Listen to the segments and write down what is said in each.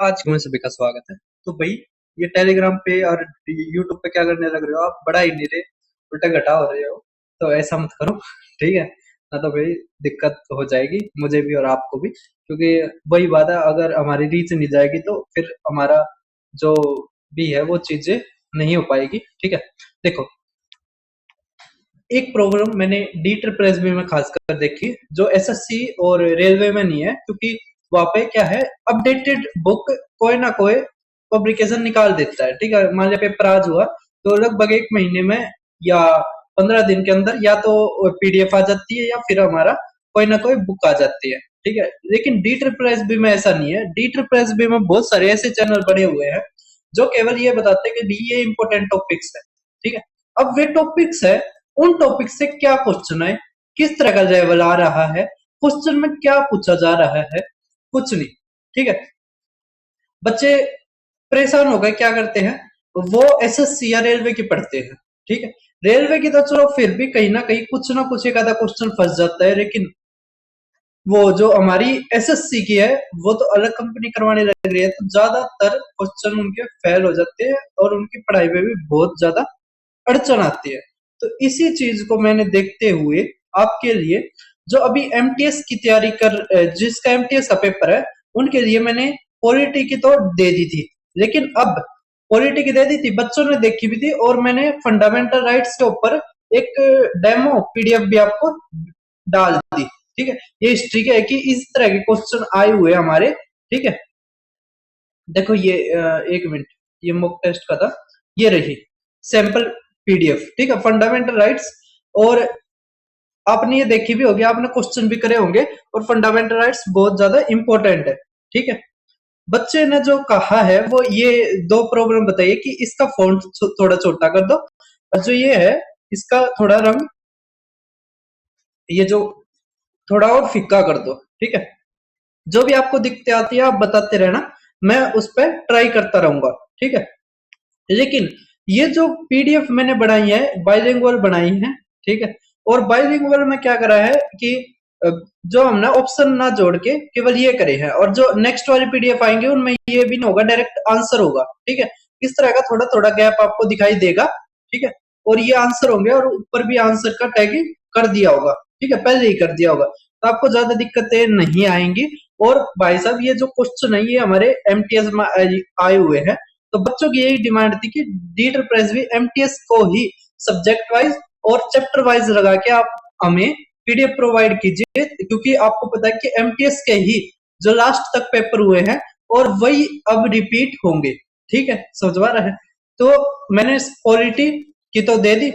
आज में सभी का स्वागत है। तो भाई ये टेलीग्राम पे और यूट्यूब पे क्या करने लग रहे हो आप? बढ़ा ही नहीं रहे, उल्टा घटा हो रहे हो। तो ऐसा मत करो, ठीक है? ना तो भाई दिक्कत हो जाएगी मुझे भी और आपको भी, क्योंकि वही बात है, अगर हमारी रीच नहीं जाएगी तो फिर हमारा जो भी है वो चीजें नहीं हो पाएगी, ठीक है? देखो, एक प्रॉब्लम मैंने डी ट्रिपल एस बी में खासकर देखी जो एसएससी और रेलवे में नहीं है, क्योंकि वहां पे क्या है, अपडेटेड बुक कोई ना कोई पब्लिकेशन निकाल देता है, ठीक है? मान लिया पेपर आज हुआ तो लगभग एक महीने में या 15 दिन के अंदर या तो पीडीएफ आ जाती है या फिर हमारा कोई ना कोई बुक आ जाती है, ठीक है? लेकिन डी ट्रिपल एस बी में ऐसा नहीं है। डी ट्रिपल एस बी में बहुत सारे ऐसे चैनल बने हुए हैं जो केवल ये बताते हैं कि ये इंपॉर्टेंट टॉपिक्स है, ठीक है? अब वे टॉपिक्स है, उन टॉपिक से क्या क्वेश्चन है, किस तरह का लेवल आ रहा है, क्वेश्चन में क्या पूछा जा रहा है, कुछ नहीं, ठीक है? बच्चे परेशान हो गए, क्या करते हैं, वो एसएससी या रेलवे की पढ़ते हैं, ठीक है? रेलवे की तो चलो फिर भी कहीं ना कुछ एक आधा क्वेश्चन फंस जाता है, लेकिन वो जो हमारी एसएससी की है वो तो अलग कंपनी करवाने लग रही है, तो ज्यादातर क्वेश्चन उनके फेल हो जाते हैं और उनकी पढ़ाई में भी बहुत ज्यादा अड़चन आती है। तो इसी चीज को मैंने देखते हुए आपके लिए, जो अभी एमटीएस की तैयारी जिसका एमटीएस का पेपर है, उनके लिए मैंने पॉलिटी की तो दे दी थी, लेकिन अब पॉलिटी की दे दी थी, बच्चों ने देखी भी थी, और मैंने फंडामेंटल राइट्स के ऊपर एक डेमो पीडीएफ भी आपको डाल दी, ठीक है? ये हिस्ट्री का है कि इस तरह के क्वेश्चन आए हुए हमारे, ठीक है? देखो ये एक मिनट, ये मॉक टेस्ट का था, ये रही सैंपल पीडीएफ, ठीक है? फंडामेंटल राइट्स, और आपने ये देखी भी होगी, आपने क्वेश्चन भी करे होंगे, और फंडामेंटल राइट्स बहुत ज्यादा इंपॉर्टेंट है, ठीक है? बच्चे ने जो कहा है वो ये दो प्रॉब्लम बताइए कि इसका फॉन्ट थोड़ा छोटा कर दो, और जो ये है इसका थोड़ा रंग, ये जो थोड़ा और फीका कर दो, ठीक है? जो भी आपको दिक्कतें आती है आप बताते रहना, मैं उस पर ट्राई करता रहूंगा, ठीक है? लेकिन ये जो पीडीएफ मैंने बनाई है बाइलिंगुअल बनाई है, ठीक है? और बाइलिंगुअल में क्या करा है कि जो हमने ऑप्शन ना जोड़ के केवल ये करे हैं, और जो नेक्स्ट वाली पीडीएफ आएंगे उनमें ये भी नहीं होगा, डायरेक्ट आंसर होगा, ठीक है? इस तरह का थोड़ा थोड़ा गैप आपको दिखाई देगा, ठीक है? और ये आंसर होंगे और ऊपर भी आंसर का टैग कर दिया होगा, ठीक है? पहले ही कर दिया होगा, तो आपको ज्यादा दिक्कतें नहीं आएंगी। और भाई साहब ये जो क्वेश्चन है ये हमारे एमटीएस में आए हुए हैं, तो बच्चों की यही डिमांड थी कि डीटर प्रेस भी एमटीएस को ही सब्जेक्ट वाइज और चैप्टर वाइज लगा के आप हमें पीडीएफ प्रोवाइड कीजिए, क्योंकि आपको पता है कि एमटीएस के ही जो लास्ट तक पेपर हुए हैं और वही अब रिपीट होंगे, ठीक है? समझ आ रहा है? तो मैंने पॉलिटी की तो दे दी,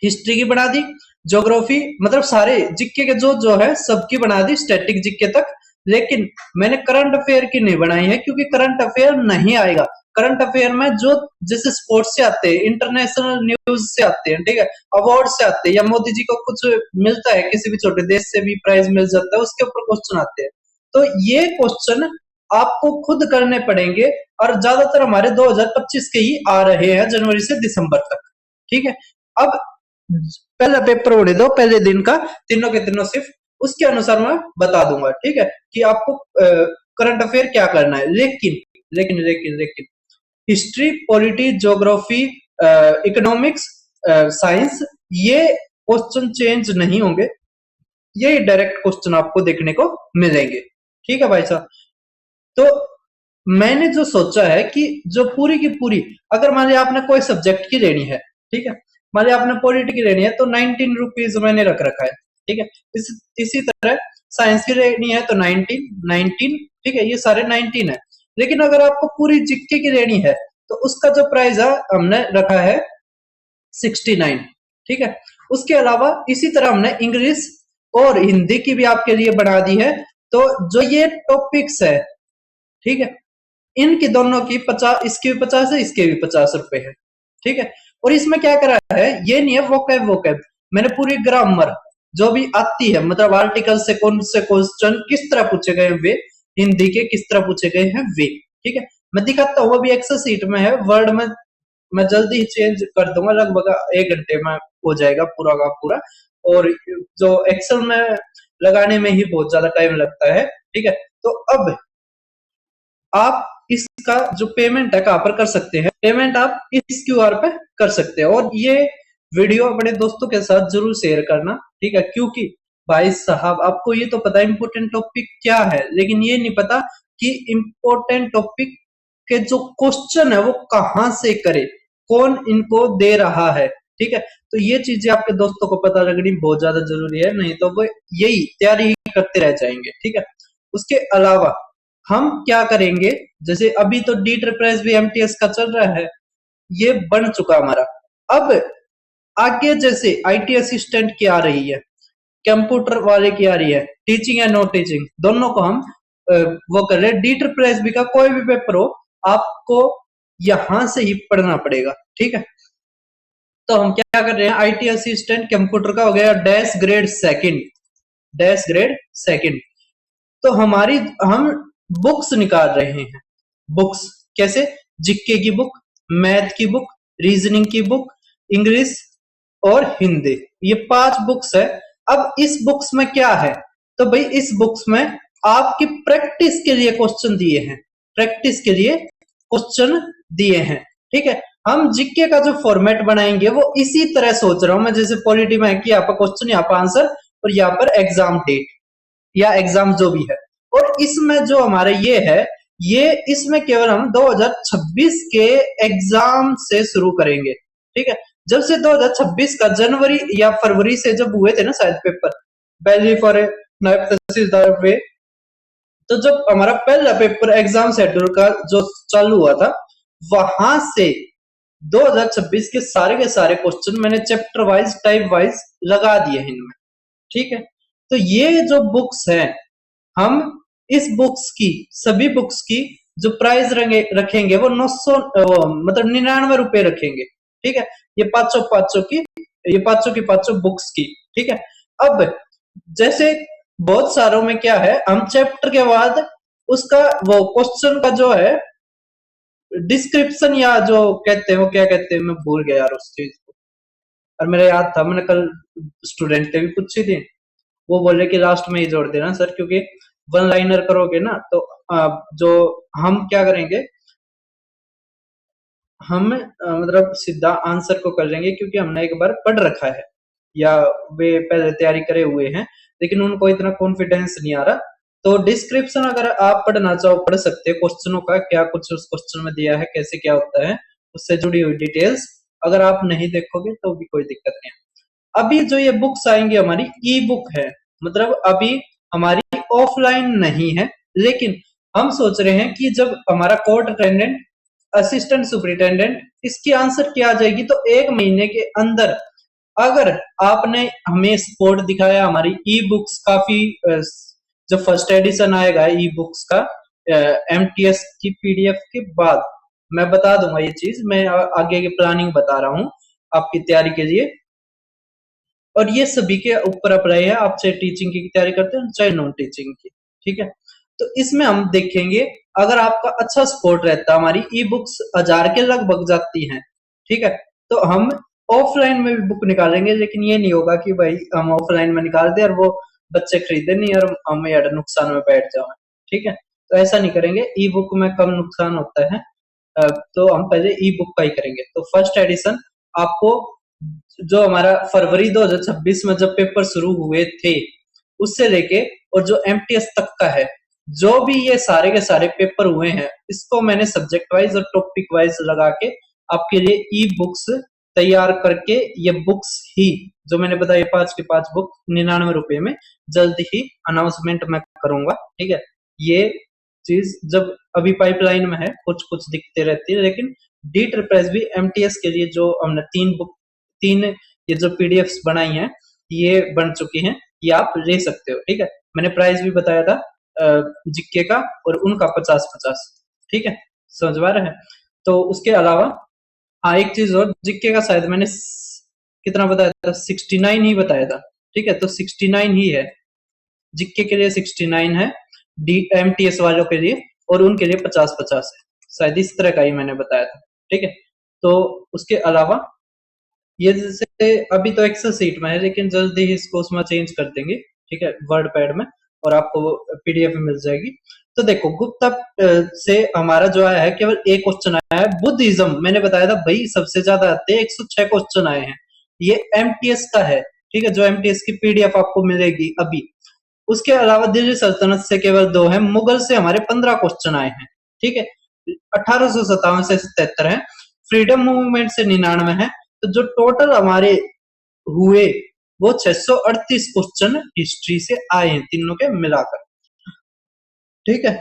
हिस्ट्री की बना दी, ज्योग्राफी, मतलब सारे जीके के जो जो है सबकी बना दी, स्टैटिक जीके तक। लेकिन मैंने करंट अफेयर की नहीं बनाई है, क्योंकि करंट अफेयर नहीं आएगा। करंट अफेयर में जो जैसे स्पोर्ट्स से आते हैं, इंटरनेशनल न्यूज से आते हैं, ठीक है, अवार्ड से आते हैं, या मोदी जी को कुछ मिलता है, किसी भी छोटे देश से भी प्राइज मिल जाता है, उसके ऊपर क्वेश्चन आते हैं। तो ये क्वेश्चन आपको खुद करने पड़ेंगे, और ज्यादातर हमारे 2025 के ही आ रहे हैं, जनवरी से दिसंबर तक, ठीक है? अब पहला पेपर होने दो, पहले दिन का, तीनों के तीनों सिर्फ उसके अनुसार मैं बता दूंगा, ठीक है, कि आपको करंट अफेयर क्या करना है। लेकिन लेकिन लेकिन लेकिन history, polity, geography, economics, science, ये क्वेश्चन चेंज नहीं होंगे, ये डायरेक्ट क्वेश्चन आपको देखने को मिलेंगे, ठीक है भाई साहब? तो मैंने जो सोचा है कि जो पूरी की पूरी, अगर मान लिया आपने कोई सब्जेक्ट की लेनी है, ठीक है, मान लिया आपने पॉलिटी की लेनी है, तो 19 रुपीज मैंने रख रखा है, ठीक है? इसी तरह साइंस की लेनी है तो 19, ठीक है, ये सारे 19 है। लेकिन अगर आपको पूरी जीके की लेनी है तो उसका जो प्राइस है हमने रखा है 69, ठीक है? उसके अलावा इसी तरह हमने इंग्लिश और हिंदी की भी आपके लिए बना दी है। तो जो ये टॉपिक्स है, ठीक है, इनकी दोनों की 50, इसके भी 50 है, इसके भी 50 रुपए है, ठीक है? और इसमें क्या करा है, ये नहीं है वोकैब वोकैब, मैंने पूरी ग्रामर जो भी आती है, मतलब आर्टिकल से कौन से क्वेश्चन किस तरह पूछे गए वे, हिंदी के किस तरह पूछे गए हैं वे, ठीक है? मैं दिखाता हूँ, अभी एक्सेल सीट में है, वर्ड में मैं जल्दी ही चेंज कर दूंगा, लगभग 1 घंटे में हो जाएगा पूरा का पूरा। और जो एक्सेल में लगाने में ही बहुत ज्यादा टाइम लगता है, ठीक है? तो अब आप इसका जो पेमेंट है कहाँ पर कर सकते हैं, पेमेंट आप इस क्यूआर पे कर सकते हैं। और ये वीडियो अपने दोस्तों के साथ जरूर शेयर करना, ठीक है, क्योंकि भाई साहब आपको ये तो पता है इम्पोर्टेंट टॉपिक क्या है, लेकिन ये नहीं पता कि इम्पोर्टेंट टॉपिक के जो क्वेश्चन है वो कहाँ से करे, कौन इनको दे रहा है, ठीक है। तो ये चीजें आपके दोस्तों को पता लगनी बहुत ज्यादा जरूरी है, नहीं तो वो यही तैयारी ही करते रह जाएंगे, ठीक है। उसके अलावा हम क्या करेंगे, जैसे अभी तो डी ट्रिपल भी एमटीएस का चल रहा है, ये बन चुका हमारा। अब आगे जैसे आईटी असिस्टेंट की आ रही है, कंप्यूटर वाले की आ रही है, टीचिंग एंड नॉन टीचिंग दोनों को हम वो कर रहे हैं। डी ट्रिपल बी का कोई भी पेपर हो आपको यहां से ही पढ़ना पड़ेगा, ठीक है। तो हम क्या कर रहे हैं, आईटी असिस्टेंट कंप्यूटर का हो गया dash grade second, dash grade second. तो हमारी हम बुक्स निकाल रहे हैं, बुक्स कैसे, जीके की बुक, मैथ की बुक, रीजनिंग की बुक, इंग्लिश और हिंदी, ये 5 बुक्स है। अब इस बुक्स में क्या है, तो भाई इस बुक्स में आपकी प्रैक्टिस के लिए क्वेश्चन दिए हैं, प्रैक्टिस के लिए क्वेश्चन दिए हैं, ठीक है। हम जीके का जो फॉर्मेट बनाएंगे वो इसी तरह सोच रहा हूं मैं, जैसे पॉलिटी में है कि यहाँ पर क्वेश्चन, यहाँ पर आंसर और यहाँ पर एग्जाम डेट या एग्जाम जो भी है। और इसमें जो हमारे ये है, ये इसमें केवल हम 2026 के एग्जाम से शुरू करेंगे, ठीक है। जब से 2026 का जनवरी या फरवरी से जब हुए थे ना शायद पेपर, पहली फॉर नायब तहसीलदार वे, तो जब हमारा पहला पेपर एग्जाम शेड्यूल का जो चालू हुआ था, वहां से 2026 के सारे क्वेश्चन मैंने चैप्टर वाइज टाइप वाइज लगा दिए हैं इनमें, ठीक है। तो ये जो बुक्स हैं, हम इस बुक्स की, सभी बुक्स की जो प्राइस रखेंगे वो 900 मतलब 99 रुपए रखेंगे, ठीक है। ये पांचों की, ये पांचों बुक्स की, ठीक है। अब जैसे बहुत सारों में क्या है, हम चैप्टर के बाद उसका वो क्वेश्चन का जो है डिस्क्रिप्शन या जो कहते हैं वो क्या कहते हैं, मैं भूल गया यार उस चीज को, और मेरा याद था, मैंने कल स्टूडेंट से भी पूछी थी, वो बोले कि लास्ट में ही जोड़ देना सर, क्योंकि वन लाइनर करोगे ना तो जो हम क्या करेंगे, हम मतलब सीधा आंसर को कर लेंगे, क्योंकि हमने एक बार पढ़ रखा है या वे पहले तैयारी करे हुए हैं, लेकिन उनको इतना कॉन्फिडेंस नहीं आ रहा। तो डिस्क्रिप्शन अगर आप पढ़ना चाहो पढ़ सकते हैं, क्वेश्चनों का क्या कुछ उस क्वेश्चन में दिया है, कैसे क्या होता है, उससे जुड़ी हुई डिटेल्स अगर आप नहीं देखोगे तो भी कोई दिक्कत नहीं है। अभी जो ये बुक्स आएंगी हमारी ई बुक है, मतलब अभी हमारी ऑफलाइन नहीं है, लेकिन हम सोच रहे हैं कि जब हमारा कोर्ट अटेंडेंट, असिस्टेंट सुपरिटेंडेंट, इसकी आंसर क्या आ जाएगी, तो 1 महीने के अंदर अगर आपने हमें सपोर्ट दिखाया, हमारी ई बुक्स काफी जो फर्स्ट एडिशन आएगा ई बुक्स का एमटीएस की पीडीएफ के बाद, मैं बता दूंगा ये चीज, मैं आगे की प्लानिंग बता रहा हूँ आपकी तैयारी के लिए। और ये सभी के ऊपर अप्लाई है, आप चाहे टीचिंग की तैयारी करते हैं चाहे नॉन टीचिंग की, ठीक है। तो इसमें हम देखेंगे, अगर आपका अच्छा सपोर्ट रहता है, हमारी ई बुक्स 1000 के लगभग जाती हैं, ठीक है, तो हम ऑफलाइन में भी बुक निकालेंगे, लेकिन ये नहीं होगा कि भाई हम ऑफलाइन में निकाल दे और वो बच्चे खरीदे नहीं और हम यार नुकसान में बैठ जाए, ठीक है। तो ऐसा नहीं करेंगे, ई बुक में कम नुकसान होता है, तो हम पहले ई बुक का ही करेंगे। तो फर्स्ट एडिशन आपको जो हमारा फरवरी 2026 में जब पेपर शुरू हुए थे उससे लेके और जो एमटीएस तक का है, जो भी ये सारे के सारे पेपर हुए हैं, इसको मैंने सब्जेक्ट वाइज और टॉपिक वाइज लगा के आपके लिए ई बुक्स तैयार करके, ये बुक्स ही जो मैंने बताया 5 की 5 बुक 99 रुपए में जल्द ही अनाउंसमेंट मैं करूंगा, ठीक है। ये चीज जब अभी पाइपलाइन में है, कुछ कुछ दिखते रहती है, लेकिन डी ट्रिपल भी एमटीएस के लिए जो हमने 3 ये जो पीडीएफ्स बनाई हैं ये बन चुकी हैं, ये आप ले सकते हो, ठीक है। मैंने प्राइस भी बताया था जीके का और उनका 50-50, ठीक है, समझ पा रहे हैं। तो उसके अलावा हाँ एक चीज और, जीके का शायद मैंने कितना बताया था, 69 ही बताया था, ठीक है। तो 69 ही है, जीके के लिए 69 है, डी एमटीएस वालों के लिए, और उनके लिए 50-50 है, शायद इस तरह का ही मैंने बताया था, ठीक है। तो उसके अलावा ये जैसे अभी तो एक्सेल सीट में है, लेकिन जल्दी ही इसको उसमें चेंज कर देंगे, ठीक है, वर्ड पैड में, और आपको पीडीएफ में मिल जाएगी। तो देखो गुप्ता से हमारा जो आया है केवल एक क्वेश्चन आया है। बुद्धिज्म मैंने बताया था भाई सबसे ज्यादा आते हैं, 106 क्वेश्चन आए हैं। ये एमटीएस का है, ठीक है, जो एमटीएस की पीडीएफ आपको मिलेगी अभी। उसके अलावा दिल्ली सल्तनत से केवल 2 है, मुगल से हमारे 15 क्वेश्चन आए हैं, ठीक है। 1857 से 77 है, फ्रीडम मूवमेंट से 99 है। तो जो टोटल हमारे हुए वो 638 क्वेश्चन हिस्ट्री से आए हैं तीनों के मिलाकर, ठीक है।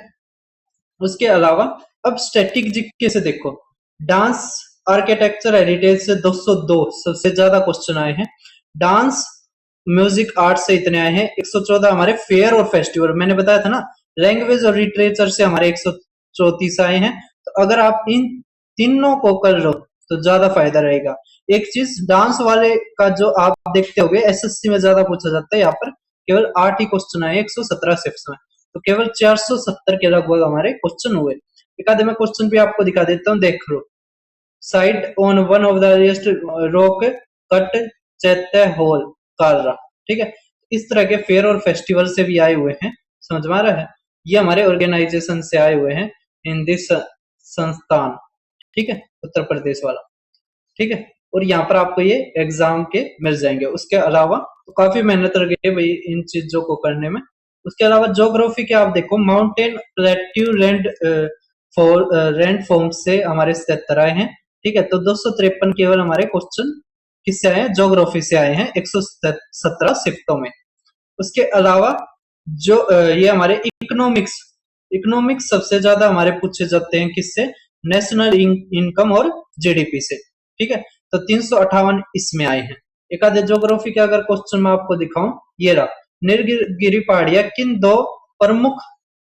उसके अलावा अब स्टैटिक जीके से देखो, डांस आर्किटेक्चर हेरिटेज से 202 सबसे ज्यादा क्वेश्चन आए हैं। डांस म्यूजिक आर्ट से इतने आए हैं 114 हमारे। फेयर और फेस्टिवल मैंने बताया था ना। लैंग्वेज और लिटरेचर से हमारे 134 आए हैं। तो अगर आप इन तीनों को कर लो तो ज्यादा फायदा रहेगा। एक चीज डांस वाले का जो आप देखते होगे एसएससी में ज्यादा पूछा जाता है, यहाँ पर केवल 8 ही क्वेश्चन आए 117 शिफ्ट में। तो केवल 470 के लगभग हमारे क्वेश्चन हुए। एक आधे में क्वेश्चन भी आपको दिखा देता हूँ, देख लो। Side on one of the highest rock cut chaitya hall Karla, ठीक है। इस तरह के फेयर और फेस्टिवल से भी आए हुए हैं, समझ में आ रहा है। ये हमारे ऑर्गेनाइजेशन से आए हुए हैं, हिंदी संस्थान, ठीक है, उत्तर प्रदेश वाला, ठीक है। और यहाँ पर आपको ये एग्जाम के मिल जाएंगे। उसके अलावा तो काफी मेहनत लगी है भाई इन चीजों को करने में। उसके अलावा ज्योग्राफी के आप देखो, mountain plateau land for rand form से हमारे 77 आए हैं, ठीक है। तो 253 केवल हमारे क्वेश्चन किससे आए हैं, ज्योग्राफी से आए हैं 117 शिफ्टों में। उसके अलावा जो ये हमारे इकोनॉमिक्स, इकोनॉमिक्स सबसे ज्यादा हमारे पूछे जाते हैं किससे, नेशनल इनकम और जीडीपी से, ठीक है। तो 358 इसमें आए हैं। एक आधे ज्योग्राफी के अगर क्वेश्चन मैं आपको दिखाऊं, ये रहा, नीलगिरी पहाड़ियां किन दो प्रमुख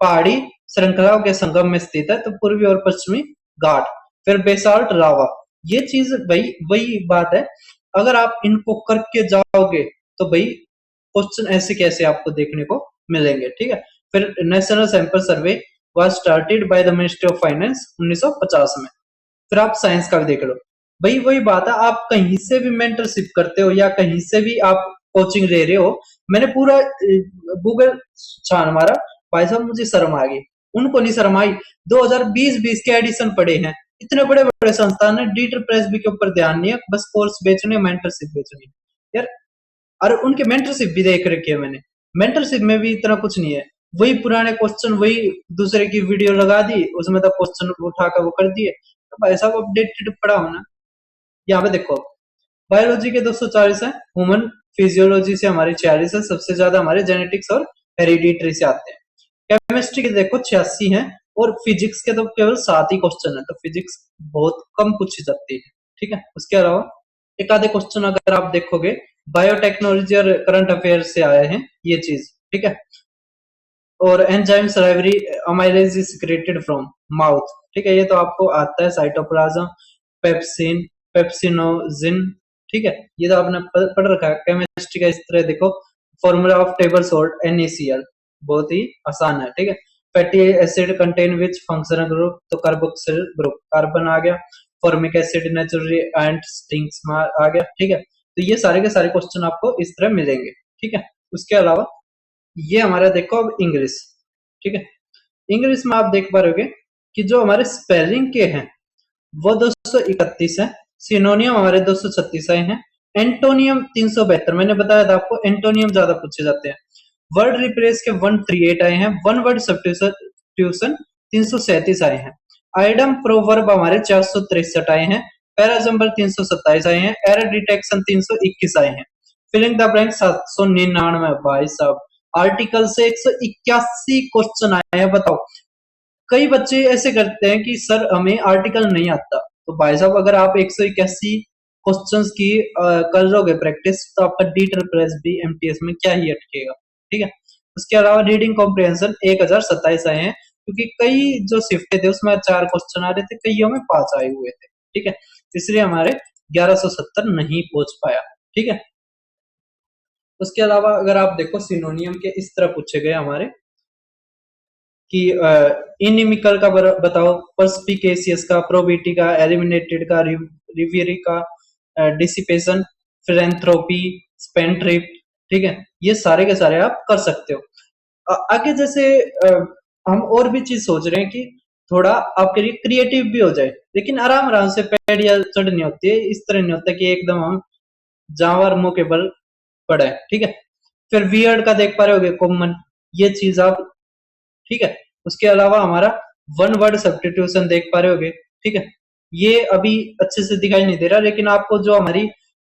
पहाड़ी श्रृंखलाओं के संगम में स्थित है, तो पूर्वी और पश्चिमी घाट। फिर बेसाल्ट लावा, ये चीज भाई वही बात है, अगर आप इनको करके जाओगे तो भाई क्वेश्चन ऐसे कैसे आपको देखने को मिलेंगे, ठीक है। फिर national sample survey was started by the ministry of finance 1950 में। फिर आप साइंस का भी देख लो, भाई वही बात है, आप कहीं से भी मेंटरशिप करते हो या कहीं से भी आप कोचिंग ले रहे हो। मैंने पूरा गूगल छान मारा, भाई साहब मुझे शर्म आ गई, उनको नहीं शर्म आई। 2020 के एडिशन पड़े हैं, इतने बड़े बड़े संस्थान है, डीटर प्रेस भी के ऊपर ध्यान नहीं है, बस कोर्स बेचने मेंटरशिप बेचनी यार। और उनके मेंटरशिप भी देख रखी है मैंने, मेंटरशिप में भी इतना कुछ नहीं है, वही पुराने क्वेश्चन, वही दूसरे की वीडियो लगा दी, उसमें तक क्वेश्चन उठाकर वो कर दिए। तो भाई साहब अपडेटेड पढ़ा होना। यहाँ पे देखो, बायोलॉजी के 240 है, ह्यूमन फिजियोलॉजी से हमारे 46 है, सबसे ज्यादा हमारे जेनेटिक्स और हेरिडिटरी से आते हैं। केमिस्ट्री के देखो 86 है, और फिजिक्स के तो केवल 7 ही क्वेश्चन है, तो फिजिक्स बहुत कम पूछी जाती है, ठीक है। उसके अलावा एक आधे क्वेश्चन अगर आप देखोगे बायोटेक्नोलॉजी और करंट अफेयर से आए हैं ये चीज, ठीक है। और enzyme library amylase is secreted from mouth, ठीक है, ये तो आपको आता है। साइटोप्लाज्म, पेप्सिन, पेप्सिनोजिन, ठीक है, ये तो आपने पढ़ रखा है। केमिस्ट्री का इस तरह देखो, formula of table salt NaCl, बहुत ही आसान है, ठीक है। Fatty acid contain which functional group, तो कार्बोक्सिल ग्रुप, कार्बन आ गया। Formic acid naturally and stings आ गया, ठीक है। तो ये सारे के सारे क्वेश्चन आपको इस तरह मिलेंगे, ठीक है। उसके अलावा ये हमारा देखो अब इंग्लिश, ठीक है। इंग्लिश में आप देख पा रहे होगे कि जो हमारे स्पेलिंग के हैं वो 231 है, सिनोनियम हमारे 236 आए हैं, एंटोनियम 372, मैंने बताया था आपको एंटोनियम ज्यादा पूछे जाते हैं। वर्ड रिप्लेस के 138 आए हैं, वन वर्ड सब्स्टिट्यूशन 337 आए हैं, आइडम प्रोवर्ब हमारे 463 आए हैं, पैराजम्बल 327 आए हैं, एरर डिटेक्शन 321 आए हैं, फिलिंग द ब्लैंक 799। भाई साहब आर्टिकल से 181 क्वेश्चन आए हैं, बताओ। कई बच्चे ऐसे करते हैं कि सर हमें आर्टिकल नहीं आता, तो भाई साहब अगर आप 181 क्वेश्चंस की कर लोगे प्रैक्टिस, तो आपका डीटर प्रेस भी एमटीएस में क्या ही अटकेगा, ठीक है। उसके अलावा रीडिंग कॉम्प्रिहेंशन 1027 आए हैं, क्योंकि कई जो शिफ्ट थे उसमें 4 क्वेश्चन आ रहे थे, कईयों में 5 आए हुए थे, ठीक है। इसलिए हमारे 1170 नहीं पहुंच पाया, ठीक है। उसके अलावा अगर आप देखो सिनोनियम के इस तरह पूछे गए हमारे कि इनिमिकल का बताओ, पर्सपिकेशियस का, प्रोबिटी का, एलिमिनेटेड का, रिवियरी का, डिसिपेशन, फिलेंथ्रोपी, स्पेंट्रिप, ठीक है। ये सारे के सारे आप कर सकते हो। आगे जैसे हम और भी चीज सोच रहे हैं कि थोड़ा आपके लिए क्रिएटिव भी हो जाए, लेकिन आराम आराम से, पैड या चढ़ नहीं होती है, इस तरह नहीं होता कि एकदम हम जावर मुंह के बल पड़े, ठीक है। फिर वियर्ड का देख पा रहे होगे, कॉमन, ये चीज आप, ठीक है। उसके अलावा हमारा वन वर्ड सब्स्टिट्यूशन देख पा रहे होगे, ठीक है। ये अभी अच्छे से दिखाई नहीं दे रहा, लेकिन आपको जो हमारी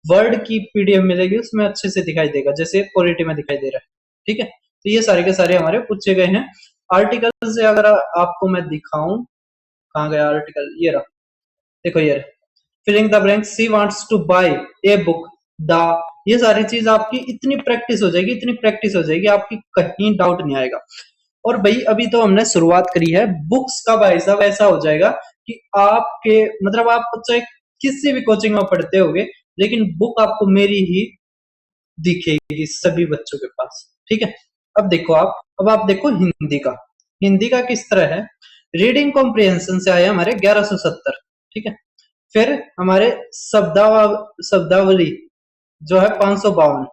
वर्ड की पीडीएफ मिलेगी उसमें अच्छे से दिखाई देगा, जैसे क्वालिटी में दिखाई दे रहा है, ठीक है। तो ये सारे के सारे हमारे पूछे गए हैं। आर्टिकल से अगर आपको मैं दिखाऊं, कहाँ गया आर्टिकल, ये रहा, देखो ये रहा, filling the blank, she wants to buy a book, the, ये सारी चीज आपकी इतनी प्रैक्टिस हो जाएगी, इतनी प्रैक्टिस हो जाएगी, आपकी कहीं डाउट नहीं आएगा। और भाई अभी तो हमने शुरुआत करी है, बुक्स का भाई साहब ऐसा हो जाएगा कि आपके मतलब आप चाहे किसी भी कोचिंग में पढ़ते होगे, लेकिन बुक आपको मेरी ही दिखेगी सभी बच्चों के पास, ठीक है। अब देखो आप, अब आप देखो हिंदी का, हिंदी का किस तरह है। रीडिंग कॉम्प्रिहेंशन से आया हमारे 1170, ठीक है। फिर हमारे शब्दावली जो है 552,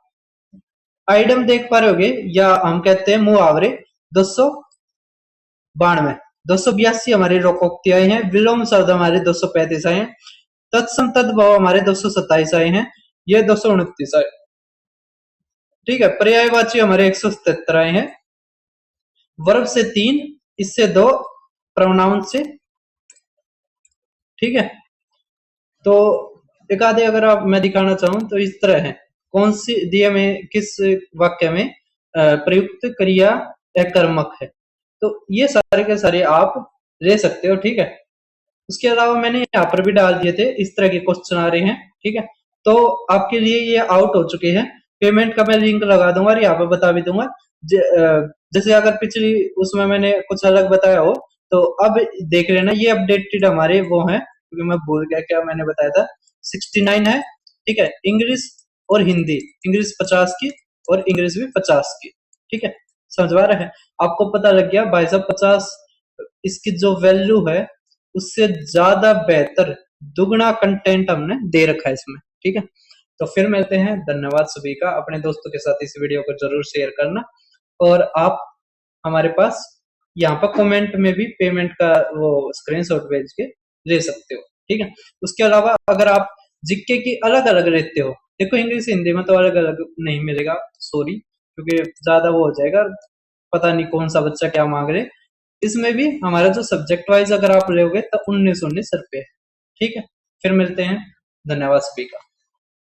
आइटम देख पा रहे होगे, या हम कहते हैं मुहावरे 292, 282 हमारे रोकोक्ति आए हैं, विलोम शब्द हमारे 235 आए हैं, तत्सम तद्भव हमारे 227 आए हैं, ये 229 आए, ठीक है। पर्यायवाची हमारे 177 आए हैं, वर्ब से 3, इससे 2, प्रोनाउन से, ठीक है। तो एक आधे अगर आप मैं दिखाना चाहूं तो इस तरह है, कौन सी दिए में किस वाक्य में प्रयुक्त क्रिया अकर्मक है, तो ये सारे के सारे आप ले सकते हो, ठीक है। उसके अलावा मैंने यहाँ पर भी डाल दिए थे, इस तरह के क्वेश्चन आ रहे हैं, ठीक है। तो आपके लिए ये आउट हो चुके हैं। पेमेंट का मैं लिंक लगा दूंगा और यहाँ पे बता भी दूंगा, जैसे अगर पिछली उसमें मैंने कुछ अलग बताया हो तो अब देख लेना, ये अपडेटेड हमारे वो हैं, क्योंकि मैं भूल गया क्या मैंने बताया था, 69 है, ठीक है। इंग्लिश और हिंदी, इंग्लिश 50 की और इंग्लिश भी 50 की, ठीक है। समझ आ रहा है आपको, पता लग गया भाई साहब, 50 इसकी जो वैल्यू है उससे ज्यादा बेहतर दुगना कंटेंट हमने दे रखा है इसमें, ठीक है। तो फिर मिलते हैं, धन्यवाद सभी का, अपने दोस्तों के साथ इस वीडियो को जरूर शेयर करना, और आप हमारे पास यहाँ पर कमेंट में भी पेमेंट का वो स्क्रीनशॉट भेज के ले सकते हो, ठीक है। उसके अलावा अगर आप जीके की अलग अलग लेते हो, देखो इंग्लिश हिंदी में तो अलग अलग नहीं मिलेगा, सॉरी, क्योंकि ज्यादा वो हो जाएगा, पता नहीं कौन सा बच्चा क्या मांग रहे। इसमें भी हमारा जो सब्जेक्ट वाइज अगर आप लोगे तो 19 19 रुपए, ठीक है। फिर मिलते हैं, धन्यवाद सभी का।